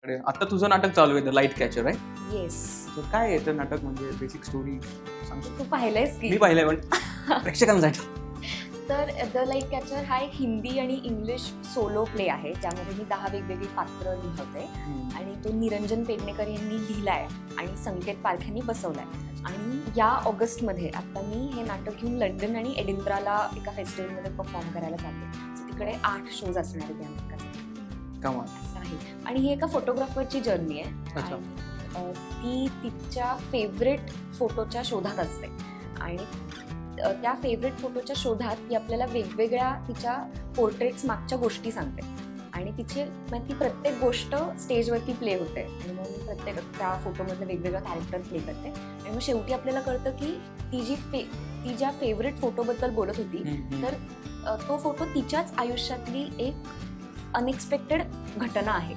आपल्याकडे. आता तुझं नाटक चालू आहे द लाईट कॅचर आहे. येस. काय आहे ते नाटक, म्हणजे बेसिक स्टोरी सांगतो. तू पाहिलंयस की? मी पाहिलंय पण प्रेक्षकांसाठी. तर द लाईट कॅचर हा एक हिंदी आणि इंग्लिश सोलो प्ले आहे, ज्यामध्ये मी 10 वेगवेगळी पात्र लिहिते आणि तो निरंजन पेडणेकर यांनी लिहिलाय आणि संकेत पारख्यांनी बसवलाय. आणि या ऑगस्टमध्ये आता मी हे नाटक घेऊन लंडन आणि एडिनब्राला एका फेस्टिवलमध्ये परफॉर्म करायला जाते. तिकडे 8 शोज असणार आहेत या नाटकाचे. असं आहे. आणि ही एका फोटोग्राफरची जर्नी आहे. ती तिच्या फेवरेट फोटोच्या शोधात असते आणि त्या फेवरेट फोटोच्या शोधात ती आपल्याला वेगवेगळ्या तिच्या पोर्ट्रेट्स मागच्या गोष्टी सांगते आणि ती प्रत्येक गोष्ट स्टेजवरती प्ले होते आणि मग मी प्रत्येक त्या फोटोमधलं वेगवेगळं कॅरेक्टर प्ले करते आणि मग शेवटी आपल्याला कळतं की ती ज्या फेवरेट फोटोबद्दल बोलत होती तर तो फोटो तिच्याच आयुष्यातली एक अनएक्सपेक्टेड घटना आहे.